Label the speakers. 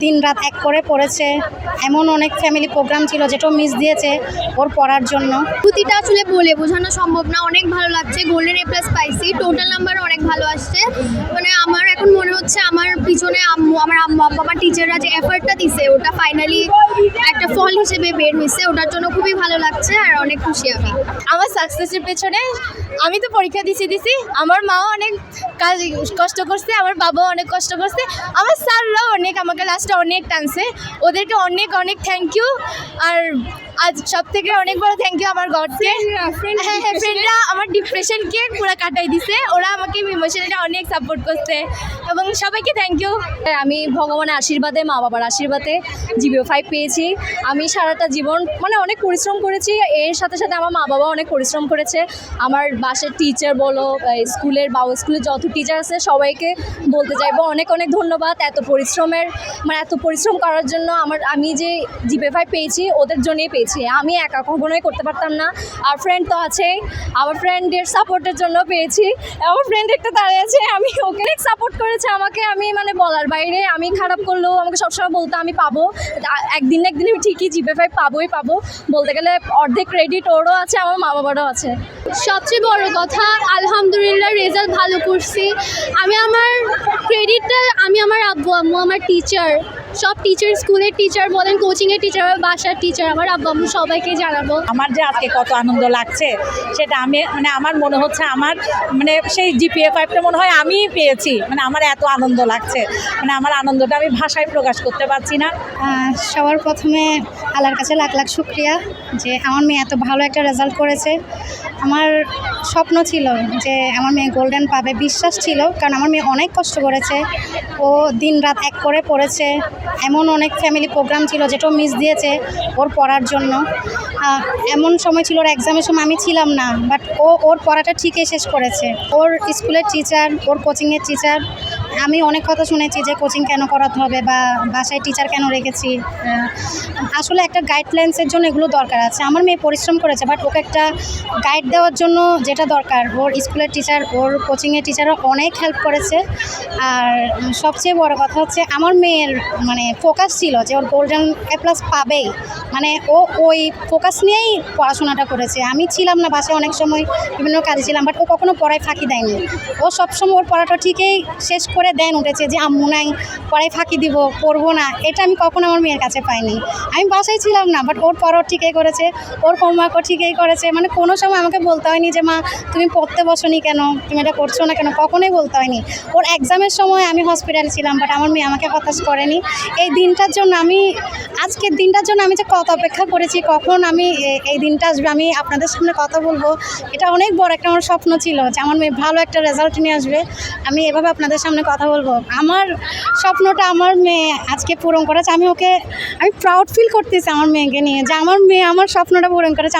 Speaker 1: দিন রাত এক করে পড়েছে। এমন অনেক ফ্যামিলি প্রোগ্রাম ছিল যেটাও মিস দিয়েছে ওর পড়ার জন্য।
Speaker 2: প্রতিটা আসলে বলে বোঝানো সম্ভব না, অনেক ভালো লাগছে। গোল্ডেন A+ পাইছি, টোটাল নাম্বার অনেক ভালো আসছে। মানে আমার এখন মনে হচ্ছে আমার পিছনে আমার আম্মু আমার টিচাররা যে এফার্টটা দিছে ওটা ফাইনালি একটা ফল হিসেবে বের হয়েছে, ওটার জন্য খুবই ভালো লাগছে আর অনেক খুশি আমি।
Speaker 3: আমার সাকসেসের পেছনে আমি তো পরীক্ষা দিছি আমার মাও অনেক কষ্ট করছে, আমার বাবাও অনেক কষ্ট করছে, আমার স্যাররাও অনেক আমাকে লাস্টে অনেক টানছে, ওদেরকে অনেক অনেক থ্যাংক ইউ। আর আজ সব থেকে অনেক বড় থ্যাংক ইউ আমার গডকে। হ্যাঁ, ফ্রেন্ডরা আমার ডিপ্রেশনকে পুরো কাটাই দিছে, ওরা আমাকে ইমোশনালি অনেক সাপোর্ট করছে এবং সবাইকে থ্যাংক ইউ। আমি ভগবানের আশীর্বাদে, মা বাবার আশীর্বাদে GPA 5 পেয়েছি। আমি সারাটা জীবন মানে অনেক পরিশ্রম করেছি, এর সাথে সাথে আমার মা বাবাও অনেক পরিশ্রম করেছে। আমার বাসার টিচার বলো, স্কুলের যত টিচার আছে সবাইকে বলতে চাইবো অনেক অনেক ধন্যবাদ এত পরিশ্রম করার জন্য। আমি যে GPA 5 পেয়েছি ওদের জন্যই পেয়েছি, আমি একা কখনোই করতে পারতাম না। আর ফ্রেন্ড তো আছে, আমার ফ্রেন্ডের সাপোর্টের জন্য পেয়েছি। আমার ফ্রেন্ড একটা দাঁড়িয়ে আছে, আমি ওকে অনেক সাপোর্ট করেছে আমাকে, আমি মানে বলার বাইরে। আমি খারাপ করলেও আমাকে সবসময় বলতো আমি পাবো, একদিন না একদিন আমি ঠিকই GPA 5 পাবো। বলতে গেলে অর্ধেক ক্রেডিট ওরও আছে, আমার মা বাবারও আছে।
Speaker 2: সবচেয়ে বড় কথা আলহামদুলিল্লাহ রেজাল্ট ভালো করছি। আমি আমার ক্রেডিটটা আমার আব্বু আম্মু, আমার টিচার, সব টিচার, স্কুলের টিচার বলেন, কোচিংয়ের টিচার, বাসার টিচার, আমার আব্বু আম্মু সবাইকে জানাবো।
Speaker 4: আমার যে আজকে কত আনন্দ লাগছে সেটা আমার মনে হচ্ছে আমার সেই GPA 5টা মনে হয় আমিই পেয়েছি। আমার এত আনন্দ লাগছে, আমার আনন্দটা আমি ভাষায় প্রকাশ করতে পারছি না।
Speaker 1: সবার প্রথমে আল্লাহর কাছে লাখ লাখ শুক্রিয়া যে আমার মেয়ে এত ভালো একটা রেজাল্ট করেছে। আমার স্বপ্ন ছিল যে আমার মেয়ে গোল্ডেন পাবে, বিশ্বাস ছিল, কারণ আমার মেয়ে অনেক কষ্ট করেছে। ও দিন রাত এক করে পড়েছে। এমন অনেক ফ্যামিলি প্রোগ্রাম ছিল যেটাও মিস দিয়েছে ওর পড়ার জন্য। এমন সময় ছিল ওর এক্সামের সময় আমি ছিলাম না, বাট ওর পড়াটা ঠিকই শেষ করেছে। ওর স্কুলের টিচার, ওর কোচিংয়ের টিচার, আমি অনেক কথা শুনেছি যে কোচিং কেন করাতে হবে বা বাসায় টিচার কেন রেখেছি। আসলে একটা গাইডলাইন্সের জন্য এগুলো দরকার আছে। আমার মেয়ে পরিশ্রম করেছে, বাট ওকে একটা গাইড দেওয়ার জন্য যেটা দরকার, ওর স্কুলের টিচার, ওর কোচিংয়ের টিচারও অনেক হেল্প করেছে। আর সবচেয়ে বড় কথা হচ্ছে আমার মেয়ের ফোকাস ছিল যে ওর গোল্ডেন A+ পাবেই। ও ওই ফোকাস নিয়েই পড়াশোনাটা করেছে। আমি ছিলাম না বাসায়, অনেক সময় বিভিন্ন কাজে ছিলাম, বাট ও কখনো পড়ায় ফাঁকি দেয়নি। ও সবসময় ওর পড়াটা ঠিকই শেষ করে দেন উঠেছে, যে আম্মু নাই পড়ায় ফাঁকি দিব, পড়বো না, এটা আমি কখনো আমার মেয়ের কাছে পাইনি। আমি বাসায় ছিলাম না, বাট ওর পড়াও ঠিকই করেছে, ওর হোমওয়ার্কও ঠিকই করেছে। কোনো সময় আমাকে বলতে হয়নি যে মা তুমি পড়তে বসোনি কেন, তুমি এটা করছো না কেন, কখনোই বলতে হয়নি। ওর এক্সামের সময় আমি হসপিটালে ছিলাম, বাট আমার মেয়ে আমাকে হতাশ করেনি। এই দিনটার জন্য আজকের দিনটার জন্য আমি যে কত অপেক্ষা করেছি, কখন এই দিনটা আসবে, আমি আপনাদের সামনে কথা বলবো, এটা অনেক বড় একটা আমার স্বপ্ন ছিল যে আমার মেয়ে ভালো একটা রেজাল্ট নিয়ে আসবে, আমি এভাবে আপনাদের সামনে কথা বলবো। আমার স্বপ্নটা আমার মেয়ে আজকে পূরণ করেছে। আমি প্রাউড ফিল করতেছি আমার মেয়েকে নিয়ে, যে আমার মেয়ে আমার স্বপ্নটা পূরণ করেছে।